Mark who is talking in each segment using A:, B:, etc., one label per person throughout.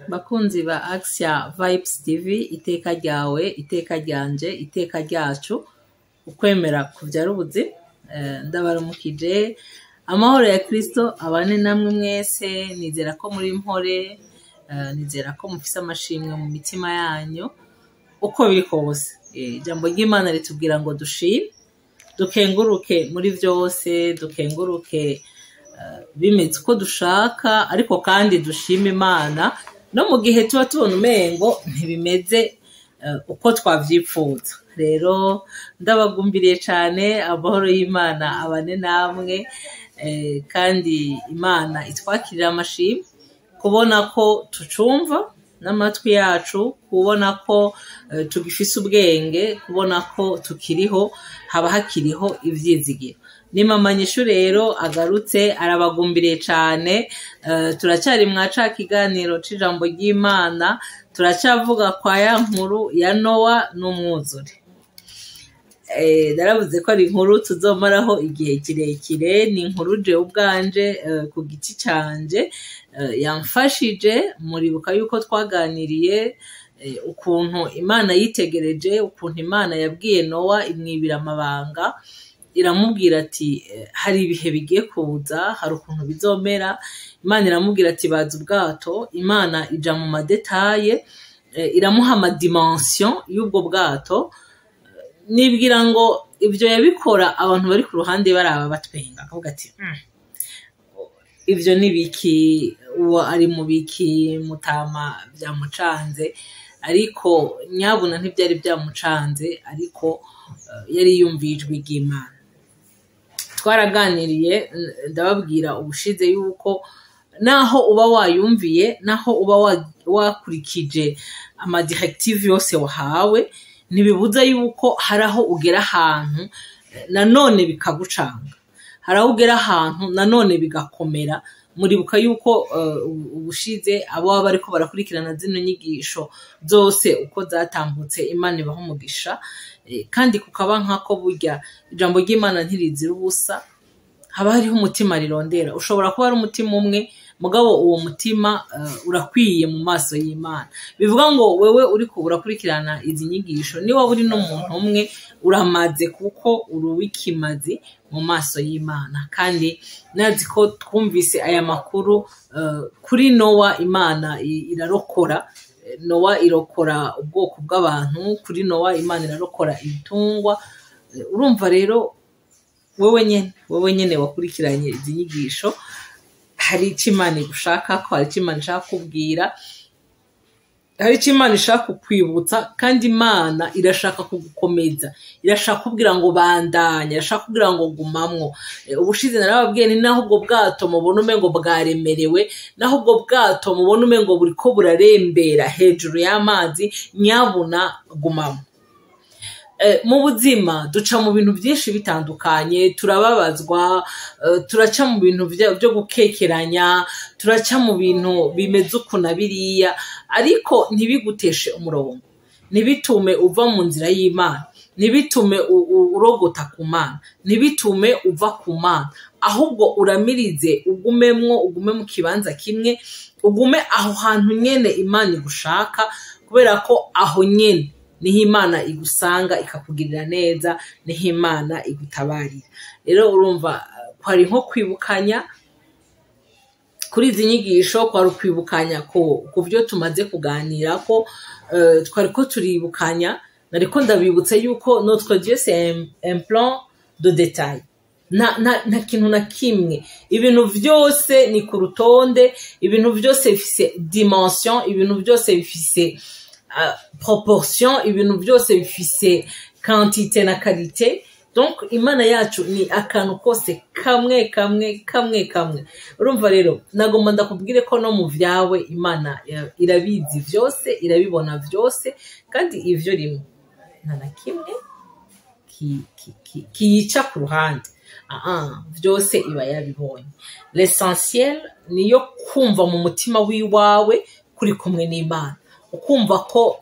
A: Bakunzi ba Axia Vibes TV, iteka ryawe, iteka ryanje, iteka ryacu, ukwemera kuvyara ubuzi. Ndabaramukije, amahoro ya Kristo abane namwe mwese. Nizera ko muri mpore, nizera ko mufise amashimwe mu mitima yanyu uko biri kose. Ijambo ry'Imana ritubwira ngo dushime, dukenguruke muri vyose, dukenguruke bimeze uko dushaka, ariko kandi dushime Imana no mu gihe tuba tubona umengo ntibimeze uko twavyipfuza. Rero ndabagumbiriye cane, amahoro y'Imana abane namwe, kandi Imana itwakirira amashimwe, kubona ko tucumva n'amatwi yacu, kubona ko tugifise ubwenge, kubona ko tukiriho, haba hakiriho ivyizigiro. Ni mama Nyishu rero agarutse arabagumbiriye cane. Turacyari mwaca kiganiro c'ijambo ry'Imana, turacavuga kwa ya nkuru ya Nowa n'umwuzure. Naravuze ko ari inkuru tuzomaraho igihe kirekire. Ni inkuru jewe ubwanje ku giti canje yamfashije. Muribuka yuko twaganiriye ukuntu Imana yitegereje, ukuntu Imana yabwiye Nowa imwibira amabanga, iramubwira ati hari ibihe bigiye kuza, hari ukuntu bizomera. Imana iramubwira ati baza ubwato. Imana ija mu madetaye, iramuha amadimension y'ubwo bwato. Nibwira ngo ivyo yabikora abantu bari ku ruhande baraba batwenga, akavuga ati ivyo ni biki, uwo ari mu biki Mutama vyamucanze. Ariko nyabuna ntivyari vyamucanze, ariko yari yumviye ijwi ry'Imana. Twaraganiriye, ndababwira ubushize yuko naho uba wayumviye, naho uba wakurikije amadirective yose wahawe, ntibibuza yuko haraho ugera ahantu nanone bikagucanga, haraho ugera ahantu nanone bigakomera. Muribuka yuko ubushize abo baba bariko barakurikirana zino nyigisho zose uko zatambutse, Imana ibaha umugisha. Kandi kukaba nkako burya ijambo ry'Imana ntirizira ubusa, haba hariho umutima rirondera. Ushobora kuba ari umutima umwe, mugabo uwo mutima urakwiye mu maso y'Imana. Bivuga ngo wewe uriko urakurikirana izi nyigisho, ni waba uri n'umuntu umwe, uramaze kuko uruwikimazi mu maso y'Imana. Kandi nazi ko twumvise aya makuru kuri Nowa. Imana irarokora. Nowa irokora ubwoko bw'abantu. Kuri Nowa Imana irarokora ibitungwa. Urumva rero wewe nyene wakurikiranye izi nyigisho, hari icyo Imana igushaka ko, hari icyo Imana ishaka kubwira, hari icyo Imana ishaka kukwibutsa. kandi Imana irashaka kugukomeza, irashaka kubwira ngo bandanya, irashaka kubwira ngo gumamwo. Ubushize narababwiye ni naho ubwo bwato mubona umengo bwaremerewe, naho ubwo bwato mubona umengo buriko burarembera hejuru y'amazi, nyabuna gumamwo. Mu buzima duca mu bintu byinshi bitandukanye, turababazwa, turaca mu bintu byo gukekeranya, turaca mu bintu bimeze uku na biriya, ariko ntibiguteshe umurongo, ntibitume uva mu nzira y'Imana, ntibitume urogota ku Mana, ntibitume uva ku Mana. Ahubwo uramirize, ugumemwo, ugume mu kibanza kimwe, ugume aho hantu nyene Imana igushaka, kubera ko aho nyene niho Imana igusanga ikakugirira neza, niho Imana igutabarira. Rero urumva kwari nko kwibukanya kuri izi nyigisho, kwari ukwibukanya ku byo tumaze kuganira ko. Twariko turibukanya, nariko ndabibutsa yuko notre Dieu c'est un plan de détail. nta kintu na kimwe, ibintu vyose ni ku rutonde, ibintu vyose bifise dimension, ibintu vyose bifise proportion, ibintu byose bifise quantité na qualité. Donc Imana yacu ni akantu kose kamwe. Urumva rero nagomba ndakubwire ko no mu vyawe Imana irabizi vyose, irabibona vyose, kandi ivyo rimwe nta na kimwe kiyica ku ruhande. Vyose iba yabibonye. L'essentiel niyo kumva mu mutima wiwawe kuri kumwe n'Imana, ukumva ko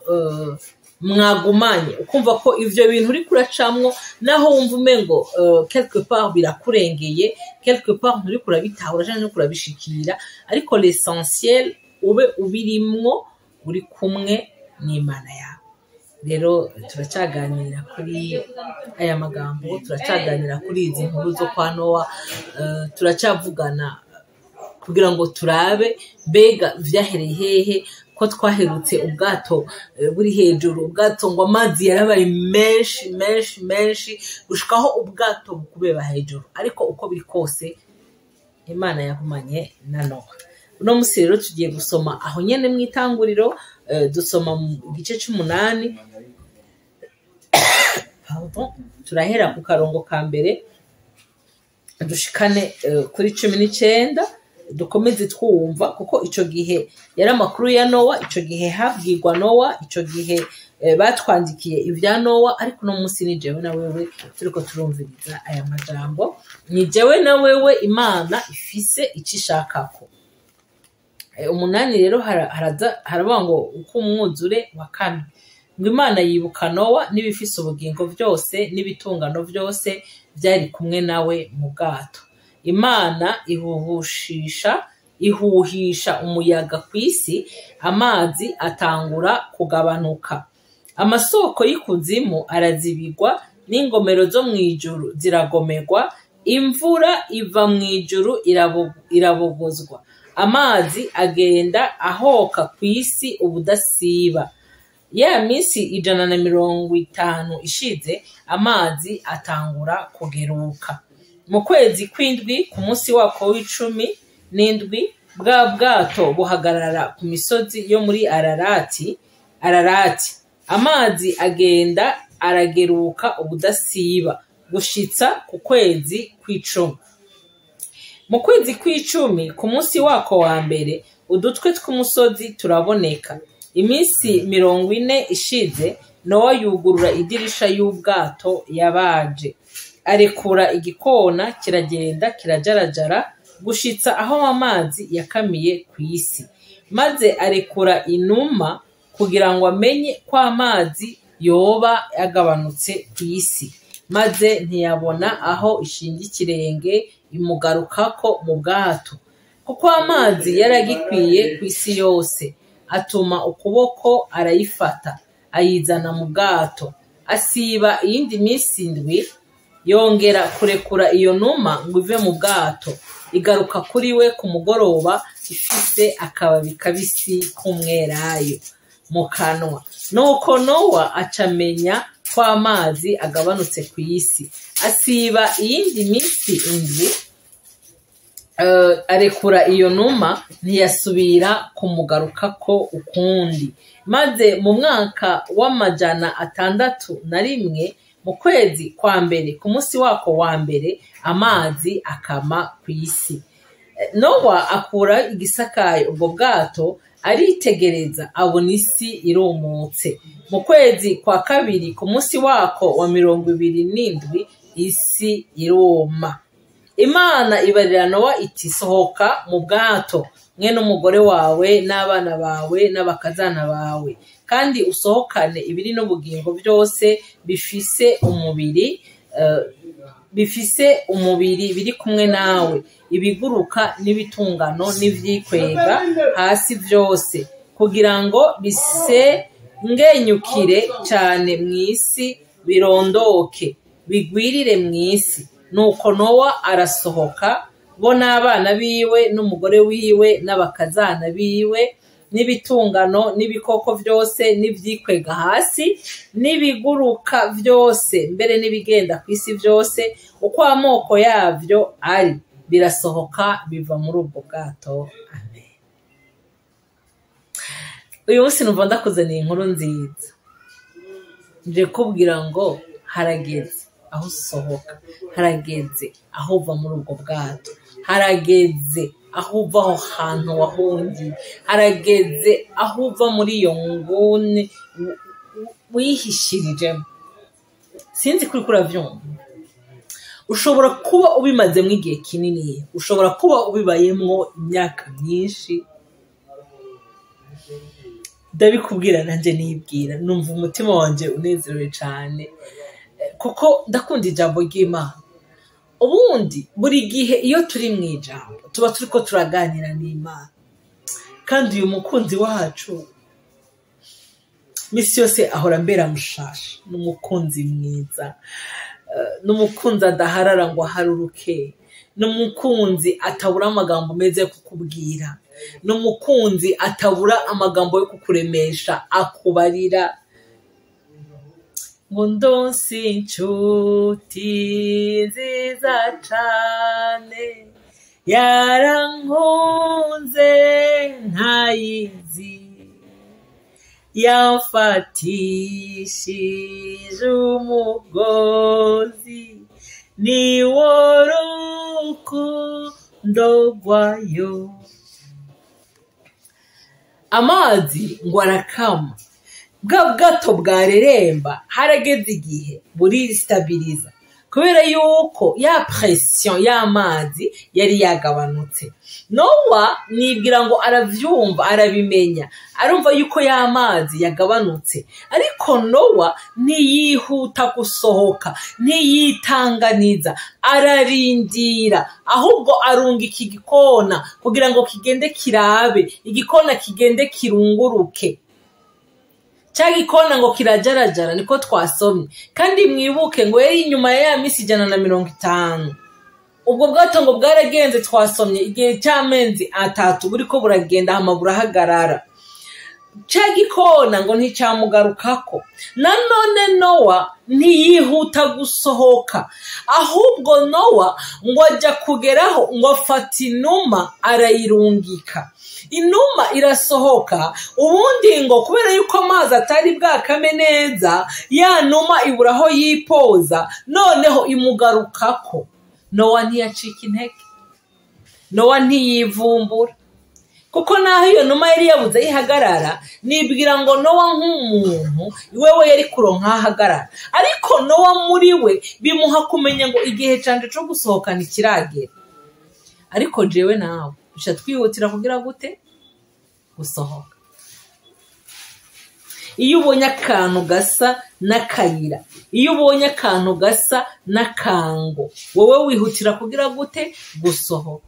A: mwagumanye, ukumva ko ivyo bintu uri kuracamwo, naho wumva umengo quelque part birakurengeye, quelque part nturi kurabitahura canke nturi kurabishikira, ariko l'essentiel ube ubirimwo uri kumwe n'Imana yawe. Rero turacaganira kuri aya magambo, turacaganira kuri izi nkuru zo kwa Nowa, turacavugana kugira ngo turabe mbega vyahereye hehe ko twaherutse ubwato buri hejuru, ubwato ngo amazi yarabaye menshi gushikaho ubwato bukubeba hejuru, ariko uko biri kose Imana yagumanye na Nowa. Uno musi rero tugiye gusoma aho nyene mw'itanguriro, dusoma mu gice c'8 turahera ku karongo ka mbere dushikane kuri 19, dukomeze twumva kuko ico gihe yari amakuru ya Nowa, ico gihe habwirwa Nowa, ico gihe batwandikiye ivya Nowa, ariko no musi ni jewe na wewe turiko turumviriza aya majambo. Ni jewe na wewe Imana ifise icishakako. 8 rero haravuga ngo uko umwuzure wa kane, ngo Imana yibuka Nowa n'ibifise ubugingo vyose n'ibitungano vyose vyari kumwe nawe mu bwato. Imana ihuhisha umuyaga kw'isi, amazi atangura kugabanuka, amasoko y'ikuzimu arazibigwa, n'ingomero zo mw'ijuru ziragomerwa, imvura iva mw'ijuru irabogozwa, amazi agenda ahoka kw'isi ubudasiba. Ya minsi 150 ishize, amazi atangura kugeruka. Mu kwezi kw'indwi ku munsi wako w'17, bwa bwato buhagarara ku misozi yo muri Ararati, amazi agenda arageruka ubudasiba gushitsa ku kwezi kw'icumi. Mu kwezi kw'icumi ku munsi wako wa mbere, udutwe tw'umusozi turaboneka. Iminsi 40 ishize, Nowa yugurura idirisha y'ubwato yabaje, arekura igikona kiragenda kirajarajara gushitsa aho amazi yakamiye kw'isi, maze arekura inuma kugira ngo amenye ko amazi yoba yagabanutse kw'isi, maze ntiyabona aho ishinga ikirenge imugarukako mu bwato, kuko amazi yaragikwiye kw'isi yose. Atuma ukuboko arayifata, ayizana mu bwato, asiba iyindi minsi 7, yongera kurekura iyo numa ngo ive mu bwato, igaruka kuri we ku mugoroba ifise akababi kabisi k'umwelayo mu kanwa. Nuko Nowa acamenya ko amazi agabanutse kw'isi, asiba iyindi minsi 7, arekura iyo numa, ntiyasubira kumugarukako ukundi. Maze mu mwaka w'601 mu kwezi kwa mbere ku munsi wako wa mbere, amazi akama kw'isi. Nowa akura igisakaye ubwo bwato, aritegereza abona isi irumutse. Mu kwezi kwa kabiri ku munsi wako wa 27, isi iruma. Imana ibarira Nowa iti, sohoka mu bwato mwe n'umugore wawe n'abana bawe n'abakazana bawe, kandi usohokane ibiri n'ubugingo byose bifise umubiri biri kumwe nawe, ibiguruka n'ibitungano n'ivyikwega hasi byose, kugira ngo bisengenyukire cyane mw'isi, birondoke bigwirire mw'isi. Nuko Nowa arasohoka, bo n'abana biwe n'umugore wiwe n'abakazana biwe n'ibitungano n'ibikoko byose n'ivyikwega hasi n'ibiguruka byose, mbere n'ibigenda kw'isi byose uko amoko yavyo ari, birasohoka biva muri ubwo bwato. Amen. Uyu munsi numva ndakuzaniye inkuru nziza, nje kubwira ngo harageze aho usohoka, harageze aho uva muri ubwo bwato, harageze aho uva aho hantu wahungiye, harageze aho uva muri iyo nguni wihishirijemo. Sinzi kuri uravyumva. Ushobora kuba ubimazemo igihe kinini, ushobora kuba ubibayemwo imyaka myinshi. Ndabikubwira nanje nibwira, numva umutima wanje unezerewe cyane, kuko ndakunda ijambo ry'Imana. Ubundi buri gihe iyo turi mu ijambo tuba turiko turaganira n'Imana. kandi uyu mukunzi wacu misi yose ahora mbera mushasha, n'umukunzi mwiza, n'umukunzi adaharara ngo aharuruke, n'umukunzi atabura amagambo meza yo kukubwira, n'umukunzi atabura amagambo yo kukuremesha akubarira ngo ndonse inshuti nziza cane yarankunze ntayizi yamfatishije umugozi niwo rukundo rwayo. Amazi ngo arakama, bwa bwato bwareremba harageze igihe buristabiriza kubera yuko ya pression y'amazi yari yagabanutse. Nowa nibwira ngo aravyumva, arabimenya, arumva yuko ya mazi yagabanutse, ariko Nowa ntiyihuta gusohoka, ntiyitanganiza, ararindira, ahubwo arunga iki gikona kugira ngo kigende kirabe, igikona kigende kirunguruke. Cha gikona ngo kirajarajara, niko twasomye, kandi mwibuke ngo yari inyuma ya misi 150. Ubwo bwato ngo bwaragenze, twasomye igihe cy'amezi 3 buriko buragenda hama burahagarara. Cha gikona ngo nticyamugarukako. Nanone Nowa ntiyihuta gusohoka, ahubwo Nowa ngo ajya kugeraho ngo afata inuma arayirungika. Inuma irasohoka, ubundi ngo kubera yuko amazi atari bwakame neza, ya numa iburaho yipoza, noneho imugarukako. Nowa ntiyacika intege, Nowa ntiyivumbura, kuko naho iyo numa yari yabuze yihagarara, nibwira ngo Nowa nk'umuntu iwewe yari kuronka ahagarara, ariko Nowa muri we bimuha kumenya ngo igihe canje cyo gusohoka ntikiragera. Ariko jewe nawe bisha twihutira kugira gute gusohoka. Iyo ubonye akantu gasa n'akayira, iyo ubonye akantu gasa n'akango, wowe wihutira kugira gute gusohoka.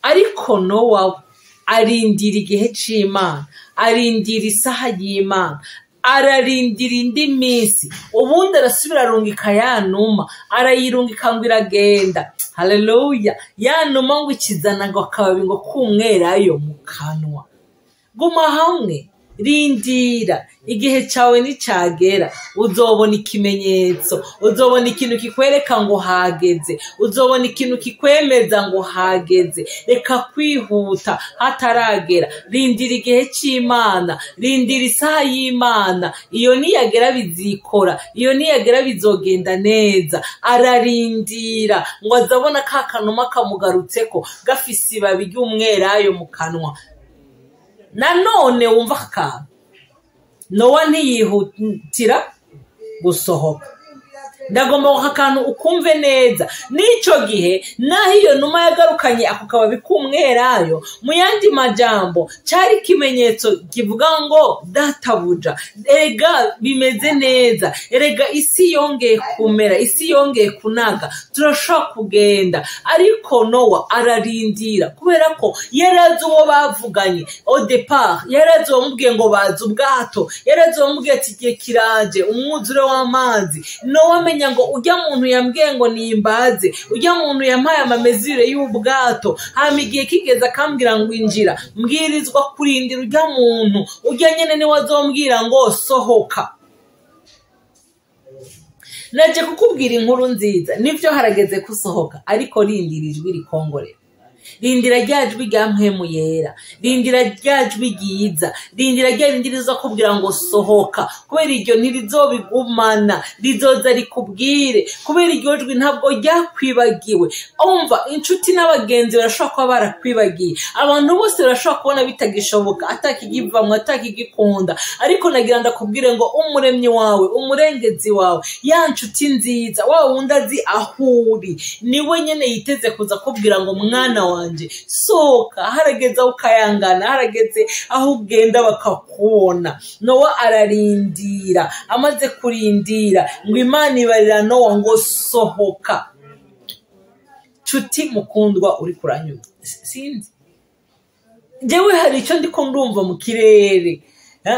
A: Ariko Nowa arindira igihe c'Imana, arindira isaha y'Imana, ararindira indi minsi, ubundi arasubira arungika ya numa, arayirungika ngo iragenda. Haleluya! Ya numa ngo ikizana ngo akababi ngo kumwerayo mu kanwa. Guma hamwe, rindira, igihe cyawe nicagera, uzobona ikimenyetso, uzobona ikintu kikwereka ngo hageze, uzobona ikintu kikwemeza ngo hageze. Reka kwihuta hataragera, rindira igihe c'Imana, rindira isaha y'Imana. Iyo niyagera bizikora, iyo niyagera bizogenda neza. Ararindira ngo azabona ka kanuma kamugarutseko gafise ibabi ry'umwerayo mu kanwa. Nanone wumva akantu, Nowa ntiyihutira gusohoka. Ndagomba ko akantu ukumve neza, n'ico gihe naho iyo numa yagarukanye ako kababi kumwerayo, mu yandi majambo cyari kimenyetso kivuga ngo databuja, erega bimeze neza, erega isi yongeye kumera, isi yongeye kunaga, turashobora kugenda. Ariko Nowa ararindira kubera ko yarazi uwo bavuganye au départ, yarazi uwamubwiye ngo baza ubwato, yarazi uwamubwiye ati igihe kiraje, umwuzure w'amazi. Nowa amenya ngo ujya muntu yambwiye ngo nimbaze, ujya muntu yampaye amamezire y'ubwato, hama igihe kigeze akambwira ngo injira, mbwirizwa kurindira ujya muntu, ujya nyene niwe azombwira ngo sohoka. Naje kukubwira inkuru nziza, nivyo harageze kusohoka, ariko rindira ijwi rikongorera, rindira rya jwi rya mpwemu yera, rindira rya jwi ryiza, rindira rya rindiriza kubwira ngo sohoka, kubera iryo ntirizobigumana, rizoza rikubwire, kubera iryo jwi ntabwo ryakwibagiwe. Umva, inshuti n'abagenzi barashobora kuba barakwibagiye, abantu bose barashobora kubona bitagishoboka, atakigivamwe, atakigikunda, ariko nagira ndakubwire ngo umuremyi wawe, umurengezi wawe, ya nshuti nziza, wa wundi azi ahuri, niwe nyene yiteze kuza kubwira ngo mwana wanje soka, harageze aho ukayangana, harageze aho ugenda bakakubona. Nowa ararindira, amaze kurindira ngo Imana ibarira Nowa ngo sohoka. Nshuti mukundwa uri kuranyumva, sinzi jewe hari icyo ndiko ndumva mu kirere,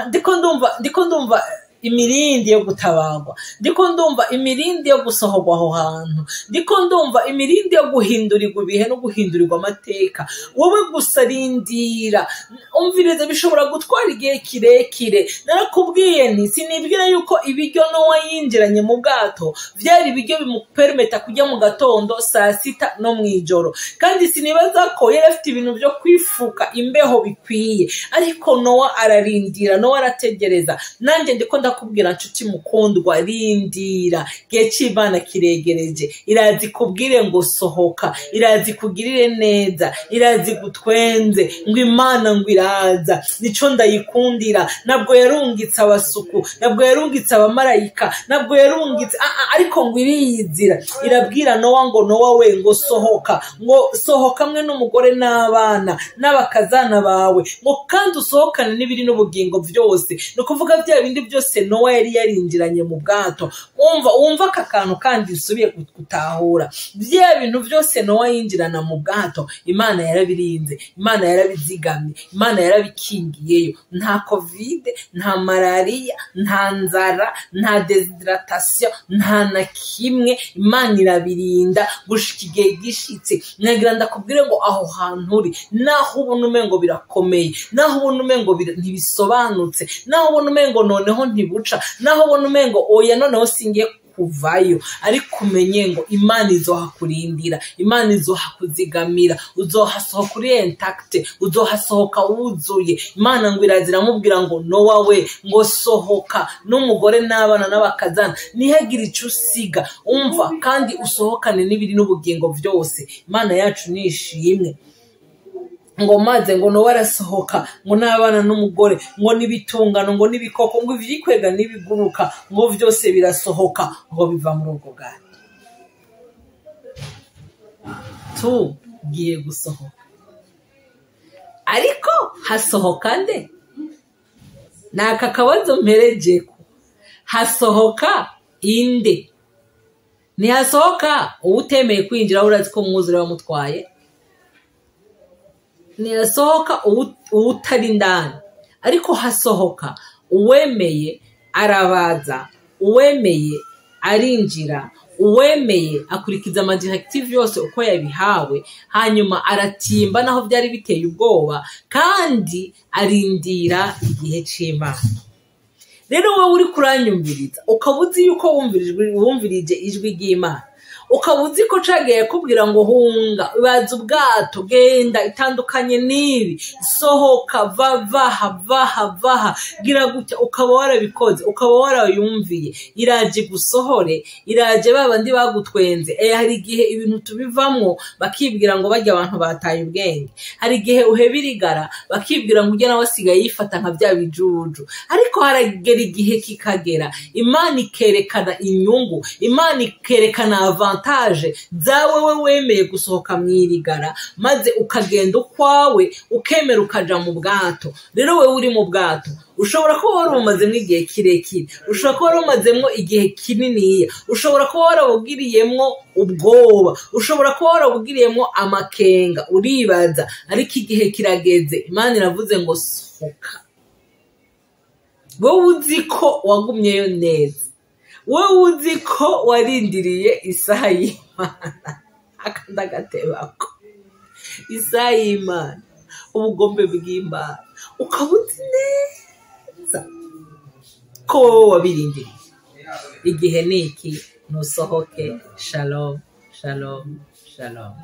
A: ndiko ndumva imirindi yo gutabagwa, ndiko ndumva imirindi yo gusohorwa aho hantu, ndiko ndumva imirindi yo guhindurirwa ibihe no guhindurirwa amateka. Wowe gusa rindira, umvirize, bishobora gutwara igihe kirekire. Narakubwiye nti sinibwira yuko ibiryo Nowa yinjiranye mu bwato vyari ibiryo bimupermeta kujya mu gatondo, saa sita no mwijoro, kandi sinibaza ko yari afite ibintu byo kwifuka imbeho bikwiye. Ariko Nowa ararindira, Nowa arategereza. Nanjye ndiko ndakubwira nshuti mukundwa, rindira, gihe c'Imana kiregereje. Irazi kubwire ngo sohoka, irazi kugirire neza, irazi gutwenze, ngo Imana ngo iraza. Nico ndayikundira. Nabwo yarungitse abasuku, nabwo yarungitse abamarayika, nabwo yarungitse ariko ngo iriyizira, irabwira Nowa ngo Nowa we ngo sohoka, ngo sohoka hamwe n'umugore n'abana n'abakazana bawe, ngo kandi usohokane n'ibiri n'ubugingo byose. No kuvuga bya bindi byose Nowa yari yarinjiranye mu bwato. Wumva aka kantu kandi nsubiye gutahura. Bya bintu byose Nowa yinjirana mu bwato, Imana yarabirinze, Imana yarabizigamye, Imana yarabikingiyeyo. Nta covid, nta malaria, nta nzara, nta dehydration, nta na kimwe. Imana irabirinda gushika igihe gishitse. Nyagira ndakubwire ngo aho hantu uri, naho ubona umengo birakomeye, naho ubona umengo ntibisobanutse, naho ubona umengo noneho ntibuca, naho ubona umengo oya noneho singiye kuvayo, ariko umenye ngo Imana izohakurindira, Imana izohakuzigamira, uzohasohoka uri intact, uzohasohoka wuzuye. Imana ngo irazira mubwira ngo Nowa we ngo sohoka n'umugore n'abana n'abakazana, nihagire icyo usiga. Umva kandi usohokane n'ibiri n'ubugingo byose. Imana yacu nishimwe. Ngo maze ngo Nowa arasohoka, ngo n'abana n'umugore, ngo n'ibitungano, ngo n'ibikoko, ngo ivyikwega n'ibiguruka, ngo byose birasohoka, ngo biva muri ubwo bwato. Tugiye gusohoka, ariko hasohoka nde? Naka kabazo mperejeko, hasohoka inde? Ntihasohoka uwutemeye kwinjira urazi ko umwuzure wamutwaye, ntihasohoka uwutari ndani, ariko hasohoka uwemeye arabaza, uwemeye arinjira, uwemeye akurikiza amadirektive yose uko yabihawe, hanyuma aratimba naho byari biteye ubwoba, kandi arindira igihe c'Imana. Rero wowe uri kuranyumviriza, ukaba uzi yuko wumvirije ijwi ry'Imana, ukaba uzi ko cagiye kubwira ngo hunga, baza ubwato, genda itandukanye n'ibi, sohoka, vaha, gira gutya, ukaba warabikoze, ukaba warayumviye. Iraje gusohore, iraje babandi bagutwenze. Hari igihe ibintu tubivamwo bakibwira ngo bajya abantu bataye ubwenge, hari igihe uhebirigara bakibwira ngo ujya nawe asigaye yifata nka bya bijuju, ariko haragera igihe kikagera, Imana ikerekana inyungu, Imana ikerekana avantage zawe we wemeye gusohoka mwirigara, maze ukagenda ukwawe, ukemera ukaja mu bwato. Rero wewe uri mu bwato, ushobora kuba wari umazemo igihe kirekire, ushobora kuba wari umazemo igihe kininiya, ushobora kuba warabugiriyemwo ubwoba, ushobora kuba warabugiriyemwo amakenga, uribaza, ariko igihe kirageze, Imana iravuze ngo sohoka. Wowe uzi ko wagumyeyo neza, wowe uzi ko warindiriye isaha y'Imana, akanda gatebako, isaha y'Imana, ubugombe bw'Imana, ukaba uzi neza ko wowe wabirindiriye. Igihe ni iki, nusohoke. Shalom, shalom, shalom.